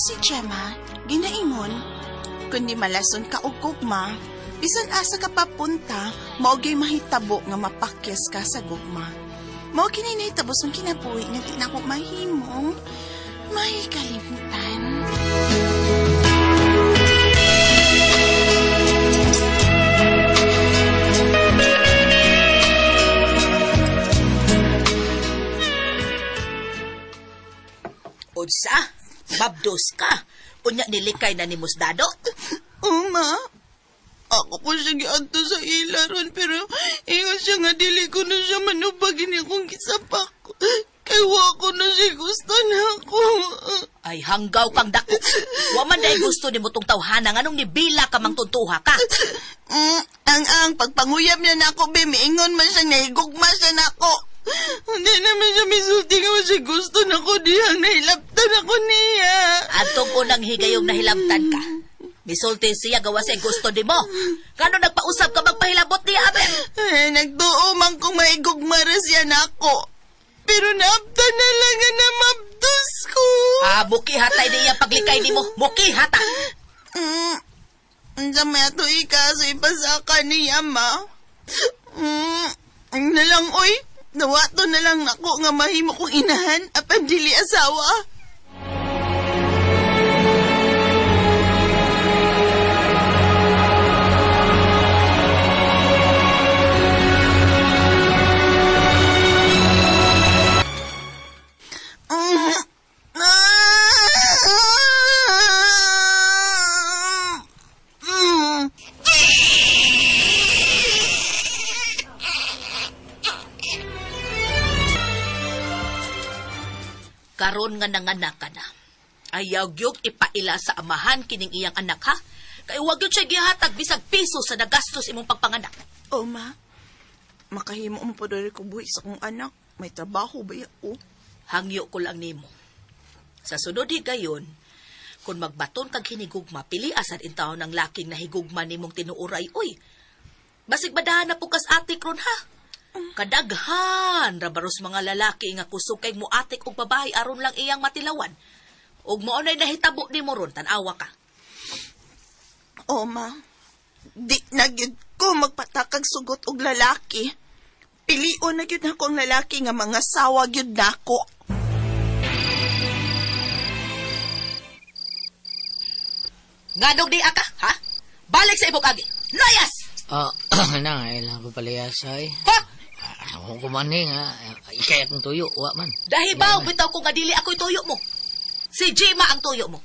si Gemma, ginaingon, kundi malason ka og gugma, bisan asa ka papunta, maugay mahitabo nga mapakyas ka sa gugma. Mao kini nahitabos ng kinabuhi nga di na ko mahimong may kalimutan. Unsa? Mabdos ka? Unya nilikay na ni Musdado? Uma, ako po siya giadto sa ilaron, pero ingon siya nga dili ko na siya manubagin akong gisapak ko. Kay wa ko na siya gusto na ako. Ay, hanggaw kang dako. Wa man dahil gusto ni mo tong tawhana, anong nibila ka mang tuntuha ka? Ang pagpanguyab niya na ako, bimiingon man siya, nahigugma siya na ako. Hindi naman siya misulti nga siya gusto na ko diyang nahilaptan ako niya. Atong unang higayong nahilabtan ka. Misulti siya gawa sa gusto di mo. Kano nagpausap ka magpahilabot niya, aben? Nagtuo man kung maigugmara siya na ako. Pero naabtan na lang nga na mabdos ko. Buki hatay niya paglikay ni mo. Buki hata. Ang may ato ikaso ipasaka niya, ma. Ang nalang, oy. Nawato na lang ako nga mahimo kong inahan apan dili asawa. Karon nga nanganak ka na. Ayaw gyud ipaila sa amahan kining iyang anak, ha? Kay wag gyud siya gihatag bisag piso sa nagastos imong pagpanganak. O, ma. Makahimo mo po dali ko buhi sa kong anak. May trabaho ba o? Hangyo ko lang nimo. Sa sunod higayon, kung magbaton kag hinigugma, pili asad in taon ng laking nahigugma nimong tinuuray, uy. Basig badahan na pukas atik ron, ha? Kadaghan rabaros mga lalaki nga kusog kay muatik og babae aron lang iyang matilawan. Ug mao nay nahitabo nimo ron tan-awa ka. O, ma. Di na gyud ko magpatakag sugot og lalaki. Pilion na gyud ako ang lalaki nga mga sawa gyud nako. Ngadog di aka, ha? Balik sa ibog agi. Layas! Nangailan ko palayas ay. Ha? Ako kumaning ha. Ikay akong tuyo, wa man. Dahil ba, bitaw ko nga dili ako'y tuyo mo. Si Gemma ang tuyo mo.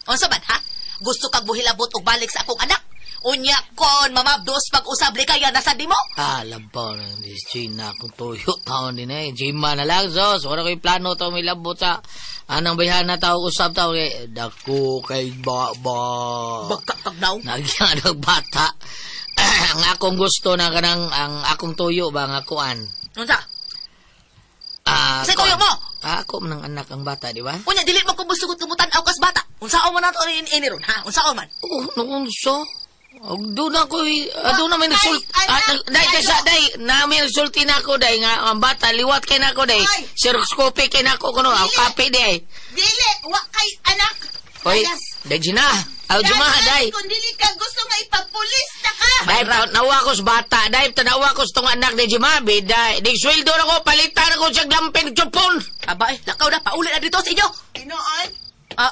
O saban, ha? Gusto kag buhilabot og balik sa akong anak? Unya kon, mamabdos pag-usabli kaya nasa di mo? Labaw na, Miss Gina akong tuyo. Taon din eh. Gemma na lang, sos. Wala ko'y plano to may labot sa anang bayhan na tao usap tao. Dako kay baba. Bagka tagnaw? Nagyan ang bata. Ang akong gusto na kanang ang akong tuyo ba nga kuan. Unsa? Sa tuyo mo? Ako man ang anak ang bata, di ba? Unya dili mo kumusugot kumutan aw kas bata. Unsaon man nato ini ron, ha? Unsaon man? Unsa? Doon ako, doon namin nagsulti. Day, namin nagsulti na ako, day, nga, ang bata, liwat kay na ako, day. Siroskopi kay na ako, kuno, kape, day. Dili, wa kay anak. Oy, day, Gina. Juma, day. Kung dili ka gusto nga ipapulis na ka. Day, tanawa ko sa bata, day, tanawa ko sa itong anak, day, Juma, day. Day, sweldo na ko, palitan ako sa glamping chupon. Aba, lakaw na, paulit na dito sa inyo. Inoon? Ha?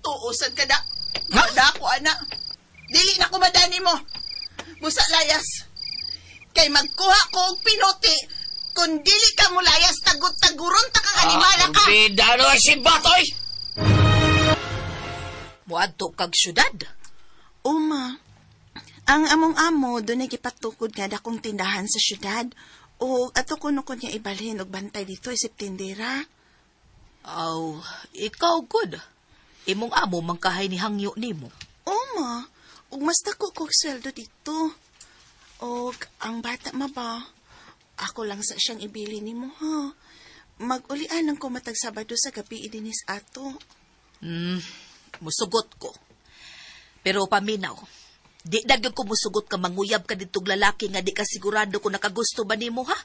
Tuusan ka na. Mada ako, anak. Dili na ko madani mo. Busa layas. Kay magkuha ko og pinuti. Kung dili ka mo layas, tagut-taguron ta kang animala ka. Bida na si Batoy. Muadto kag syudad. Uma, ang among amo doon ay kipatukod nga dakong tindahan sa syudad. O ato kuno niya ibalhin og bantay dito Septembera. Aw, ikaw good. Imong amo mangkahay ni hangyo nimo. Uma, ug mas dako kog sweldo dito. Og ang bata ma ba? Ako lang sa siyang ibili nimo, ha. Mag-ulian ang kumatag Sabado sa gabi idinis ato. Musugot ko. Pero paminaw, di nagyog ko musugot ka manguyab ka ditong lalaki nga di ka sigurado kung nakagusto ba nimo, ha?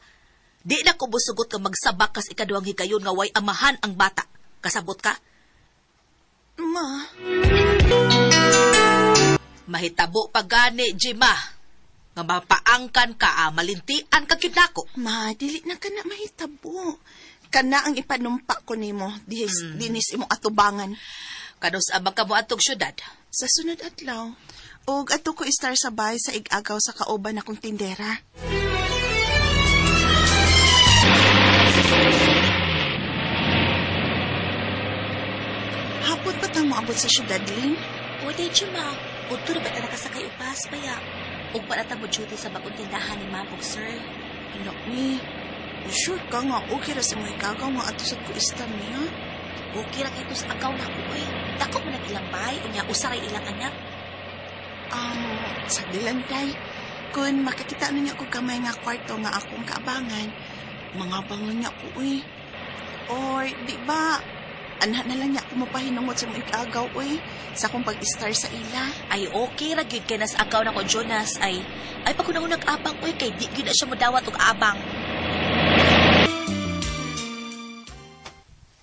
Di na ko musugot ka magsabak kas ikaduhang higayon nga way amahan ang bata. Kasabot ka? Ma, Mahitabo pa gani, Jima. Nga mapaangkan ka, malintian ka kinako. ma, dili na ka na mahitabo. Kana ang ipanumpa ko nimo, dinis imong atubangan. Kanus abang ka mo atong syudad. Sa sunod adlaw, og ato ko istar sa bahay sa ig-agaw sa kauban akong tindera. Hapon pa tang moabot sa syudad, Lin? O, day, Jima. Udto na ba ka nakasakay upas, baya? Ug pa na mo duty sa bagong tindahan ni Ma'am ug Sir. Hala, sure ka nga, okay ra sa mga ikagaw nga ato sa ko istar niya? Okay ra kay sa agaw na ko, oy. Dako mo na ilang bahay, unya usaray ilang anak. Sa dilantay, kung makakita niya ko kamay nga kwarto nga akong kaabangan, mga bangon niya ko, uy. Or, di ba, anak na lang niya ako mapahinungot sa mga ikagaw, uy, sa akong pag-star sa ila. Ay, okay ra gid kay nas agaw na ko, Jonas. Ay pag kunang nag-abang, oy, kay di gid na siya modawat og abang.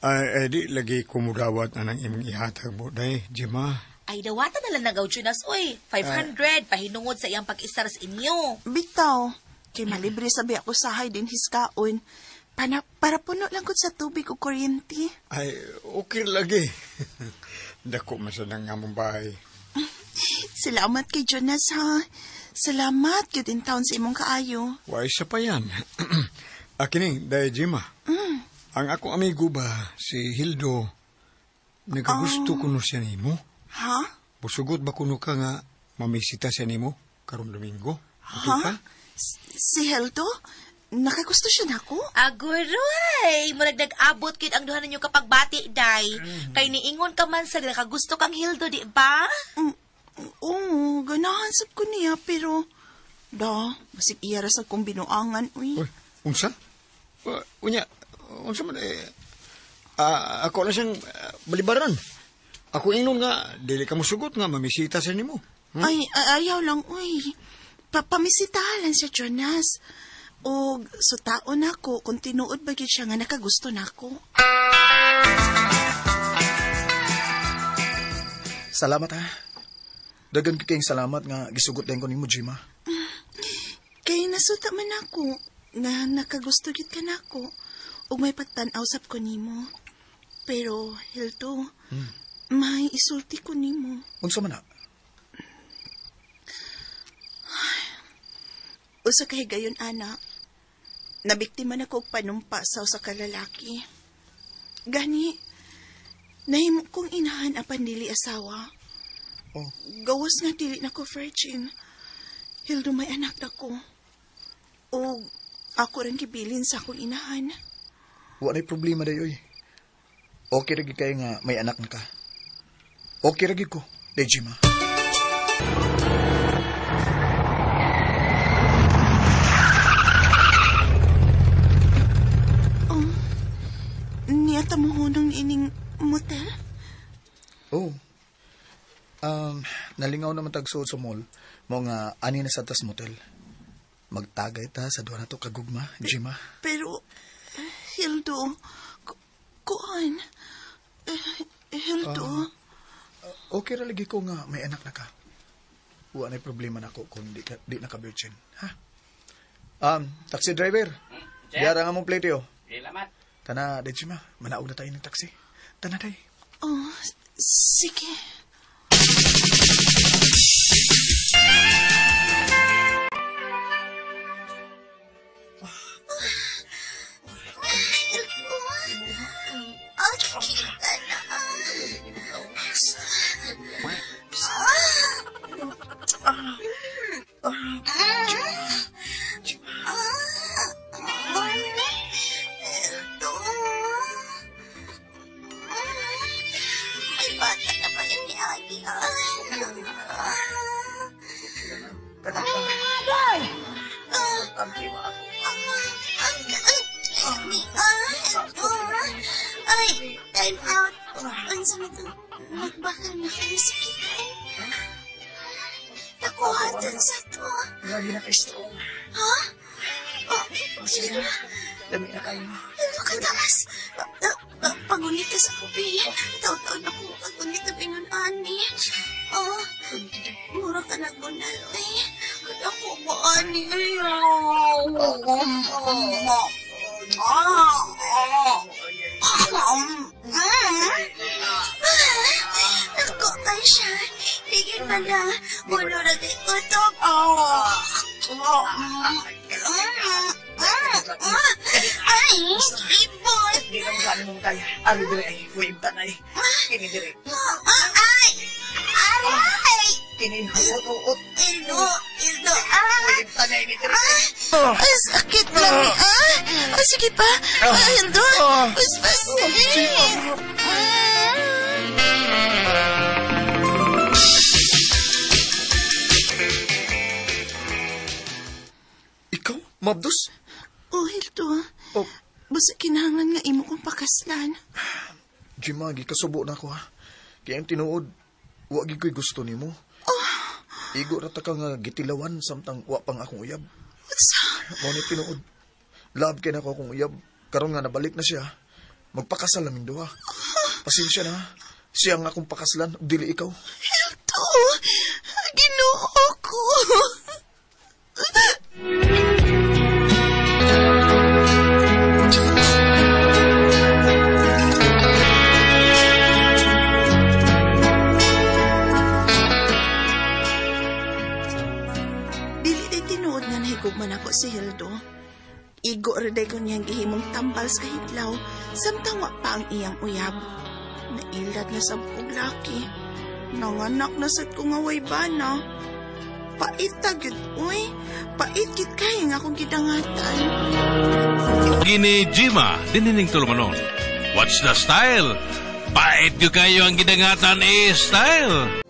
Ay, di lagi kumudawat na ng imong ihatag mo, day, Jima. Ay, dawatan na lang nagaw, Jonas, oy. 500, pahinungod sa iyang pag-istar sa inyo. Bitaw, kay malibre sabi ako sahay din hiskaon, para puno lang ko sa tubig o kuryente. Ay, okay lagi. Dako masanang nga mong bahay. Salamat kay Jonas, ha. Salamat, yun din taon sa imong kaayo. Why sa pa yan? Akining, day, Jima. Ang akong amigo ba, si Hildo, nagagusto kuno siya nimo. Ha? Busugot ba kuno ka nga mamisita siya nimo karong Domingo? Okay Ha? pa? Si Heldo? Nakagusto siya na ako? Aguroy! Murag nag-abot kid ang duha ninyo kapag bati, day. Kay niingon ka man sa nakagusto kang Hildo, di ba? Oo, ganahan sab ko niya, pero... basig iyara sa kong binuangan, uy. Uy, unsa? Unya, unsa man ako na siyang balibaran. Ako ingnon nga, dili ka mo sugot nga, mamisita sa nimo. Ay, ayaw lang, uy. Pamisitahan lang siya, Jonas. O, sutaon ako, kung tinuod ba gid siya nga nakagusto na ako. Salamat ha. Dagan ko kayong salamat nga gisugot din ko ni mo, Jima. Kay nasuta man ako, nga nakagusto gid ka na ako. O may pagtanaw sab ko nimo. Pero, Hildo, may isulti ko nimo. Unsa man na? Usa kay gayon, ana. Nabiktima na ko og panumpa sa usa ka lalaki. Gani, nahimo kong inahan ang pandili asawa. Oh. Gawas nga dili na ko virgin. Hildo, may anak na ko. O ako rin kibilin sa akong inahan. Wala na'y problema dayoy. Okay ragi kayo nga may anak na ka. Okay ragi ko, day Jima. Niyata mo hunong ining motel? Oh. Nalingaw naman tagsuot sa mall. Mga ani na sa tas motel. Magtagay ta sa duwa na to kagugma, Jima. Pero, Hildo, kuan, Hildo, Okay ra lagi ko nga may anak na ka. Wala na'y problema na ko kung di na ka-virgin. Ha? Taxi driver. Diara nga mong plate yo. Salamat. Tana, day Jima. Manaog na tayo ng taxi. Tana, day. oh, sige. Ay, time out. Ang sama ito. Magbakal na kayo sa kihay. Nakuhatan sa to. Lagi na kayo strong. Ha? Oh, sige na. Dami na kayo. Ano ka taas? Pagunit ka sa kubi. Taw-taw na ko kagunit na pingon ani. Oh, mura ka na gunal, eh. Kada ko ba ani, Ako kay siya. Tigil pa na. Puno na di kutok. Ay, ibon. Hindi lang gano'n mong kaya. Ano dire ay huwing tanay. Kini dire. Ay! Aray! Kini huot-huot. Ildo! Huwing tanay ni dire. Ay, sakit lang eh. Ay, sige pa. Ay, Ildo! Mas. Ikaw, Mabdos? Oh, Ildo. Oh, Basta kinahanglan nga imo kong pakaslan. Jimagi, kasubo na ko ha. Kaya ang tinuod, wagi ko'y gusto nimo. Igo rata ka nga gitilawan samtang wa pang akong uyab. Sa... Mo ni tinuod. Love kay na ko akong uyab. Karon nga nabalik na siya. Magpakasal naming duha. Pasensya na. Siya nga akong pakaslan, ug dili ikaw. Ildo! Ginoo ko! Gugman ako si Hildo. Igo reday ko niyang gihimong tambal sa hitlaw, samtang wa pa ang iyang uyab. Nailad na sa puglaki. Nanganak na sad ko nga way bana. Pait tagid, uy. Pait kit kay nga akong gidangatan. Gini Jima, dinining tulumanon. What's the style? Pait ko kayo ang gidangatan style.